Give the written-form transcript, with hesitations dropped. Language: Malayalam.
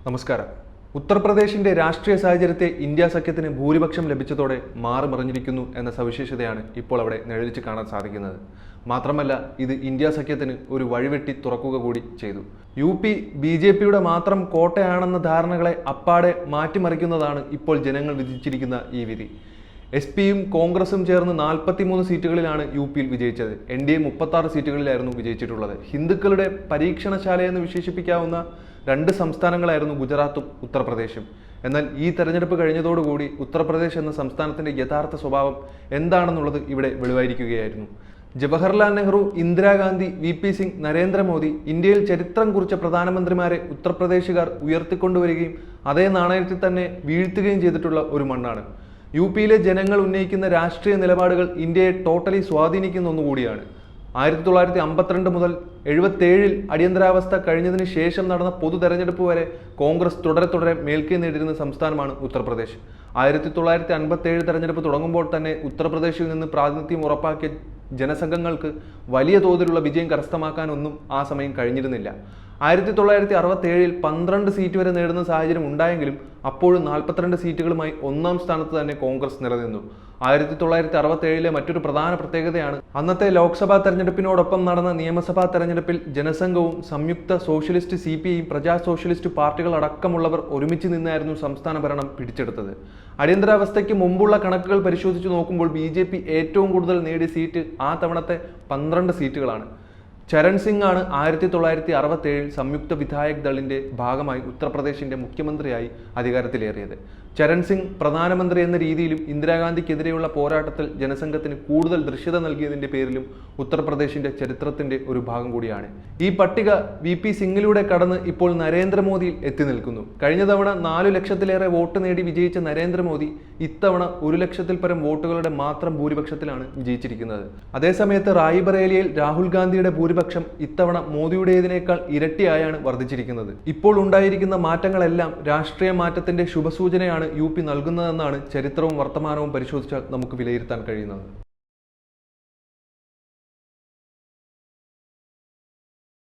നമസ്കാരം. ഉത്തർപ്രദേശിന്റെ രാഷ്ട്രീയ സാഹചര്യത്തെ ഇന്ത്യ സഖ്യത്തിന് ഭൂരിപക്ഷം ലഭിച്ചതോടെ മാറിമറിഞ്ഞിരിക്കുന്നു എന്ന സവിശേഷതയാണ് ഇപ്പോൾ അവിടെ നിഴലിച്ച് കാണാൻ സാധിക്കുന്നത്. മാത്രമല്ല, ഇത് ഇന്ത്യ സഖ്യത്തിന് ഒരു വഴിവെട്ടി തുറക്കുക കൂടി ചെയ്തു. UP BJPയുടെ മാത്രം കോട്ടയാണെന്ന ധാരണകളെ അപ്പാടെ മാറ്റിമറിക്കുന്നതാണ് ഇപ്പോൾ ജനങ്ങൾ വിധിച്ചിരിക്കുന്ന ഈ വിധി. SP-യും കോൺഗ്രസും ചേർന്ന് 43 സീറ്റുകളിലാണ് UP-യിൽ വിജയിച്ചത്. NDA 36 സീറ്റുകളിലായിരുന്നു വിജയിച്ചിട്ടുള്ളത്. ഹിന്ദുക്കളുടെ പരീക്ഷണശാലയെന്ന് വിശേഷിപ്പിക്കാവുന്ന രണ്ട് സംസ്ഥാനങ്ങളായിരുന്നു ഗുജറാത്തും ഉത്തർപ്രദേശും. എന്നാൽ ഈ തെരഞ്ഞെടുപ്പ് കഴിഞ്ഞതോടുകൂടി ഉത്തർപ്രദേശ് എന്ന സംസ്ഥാനത്തിന്റെ യഥാർത്ഥ സ്വഭാവം എന്താണെന്നുള്ളത് ഇവിടെ വെളിവായിരിക്കുകയായിരുന്നു. ജവഹർലാൽ നെഹ്റു, ഇന്ദിരാഗാന്ധി, VP സിംഗ്, നരേന്ദ്രമോദി, ഇന്ത്യയിൽ ചരിത്രം കുറിച്ച പ്രധാനമന്ത്രിമാരെ ഉത്തർപ്രദേശുകാർ ഉയർത്തിക്കൊണ്ടുവരികയും അതേ നാണയത്തിൽ തന്നെ വീഴ്ത്തുകയും ചെയ്തിട്ടുള്ള ഒരു മണ്ണാണ്. UP-യിലെ ജനങ്ങൾ ഉന്നയിക്കുന്ന രാഷ്ട്രീയ നിലപാടുകൾ ഇന്ത്യയെ ടോട്ടലി സ്വാധീനിക്കുന്ന ഒന്നുകൂടിയാണ്. 1952 മുതൽ 77-ൽ അടിയന്തരാവസ്ഥ കഴിഞ്ഞതിന് ശേഷം നടന്ന പൊതു തെരഞ്ഞെടുപ്പ് വരെ കോൺഗ്രസ് തുടരെ മേൽക്കൈ നേടിയിരുന്ന സംസ്ഥാനമാണ് ഉത്തർപ്രദേശ്. 1957 തെരഞ്ഞെടുപ്പ് തുടങ്ങുമ്പോൾ തന്നെ ഉത്തർപ്രദേശിൽ നിന്ന് പ്രാതിനിധ്യം ഉറപ്പാക്കിയ ജനസംഘങ്ങൾക്ക് വലിയ തോതിലുള്ള വിജയം കരസ്ഥമാക്കാനൊന്നും ആ സമയം കഴിഞ്ഞിരുന്നില്ല. 1967-ൽ 12 സീറ്റ് വരെ നേടുന്ന സാഹചര്യം ഉണ്ടായെങ്കിലും അപ്പോഴും 42 സീറ്റുകളുമായി ഒന്നാം സ്ഥാനത്ത് തന്നെ കോൺഗ്രസ് നിലനിന്നു. 1967-ലെ മറ്റൊരു പ്രധാന പ്രത്യേകതയാണ് അന്നത്തെ ലോക്സഭാ തെരഞ്ഞെടുപ്പിനോടൊപ്പം നടന്ന നിയമസഭാ തെരഞ്ഞെടുപ്പിൽ ജനസംഘവും സംയുക്ത സോഷ്യലിസ്റ്റ് CPI, പ്രജാ സോഷ്യലിസ്റ്റ് പാർട്ടികൾ അടക്കമുള്ളവർ ഒരുമിച്ച് നിന്നായിരുന്നു സംസ്ഥാന ഭരണം പിടിച്ചെടുത്തത്. അടിയന്തരാവസ്ഥയ്ക്ക് മുമ്പുള്ള കണക്കുകൾ പരിശോധിച്ച് നോക്കുമ്പോൾ BJP ഏറ്റവും കൂടുതൽ നേടിയ സീറ്റ് ആ തവണത്തെ 12 സീറ്റുകളാണ്. ചരൺ സിംഗ് ആണ് 1967-ൽ സംയുക്ത വിധായക് ദളിന്റെ ഭാഗമായി ഉത്തർപ്രദേശിന്റെ മുഖ്യമന്ത്രിയായി അധികാരത്തിലേറിയത്. ചരൺ സിംഗ് പ്രധാനമന്ത്രി എന്ന രീതിയിലും ഇന്ദിരാഗാന്ധിക്കെതിരെയുള്ള പോരാട്ടത്തിൽ ജനസംഘത്തിന് കൂടുതൽ ദൃശ്യത നൽകിയതിന്റെ പേരിലും ഉത്തർപ്രദേശിന്റെ ചരിത്രത്തിന്റെ ഒരു ഭാഗം കൂടിയാണ്. ഈ പട്ടിക VP സിംഗിലൂടെ കടന്ന് ഇപ്പോൾ നരേന്ദ്രമോദിയിൽ എത്തി നിൽക്കുന്നു. കഴിഞ്ഞ തവണ 4 ലക്ഷത്തിലേറെ വോട്ട് നേടി വിജയിച്ച നരേന്ദ്രമോദി ഇത്തവണ 1 ലക്ഷത്തിൽ പരം വോട്ടുകളുടെ മാത്രം ഭൂരിപക്ഷത്തിലാണ് വിജയിച്ചിരിക്കുന്നത്. അതേസമയത്ത് റായ്ബറേലിയിൽ രാഹുൽ ഗാന്ധിയുടെ ഭൂരിപക്ഷം ഇത്തവണ മോദിയുടേതിനേക്കാൾ ഇരട്ടിയായാണ് വർദ്ധിച്ചിരിക്കുന്നത്. ഇപ്പോൾ ഉണ്ടായിരിക്കുന്ന മാറ്റങ്ങളെല്ലാം രാഷ്ട്രീയ മാറ്റത്തിന്റെ ശുഭസൂചനയാണ് UP നൽകുന്നതെന്നാണ് ചരിത്രവും വർത്തമാനവും പരിശോധിച്ചാൽ നമുക്ക് വിലയിരുത്താൻ കഴിയുന്നത്.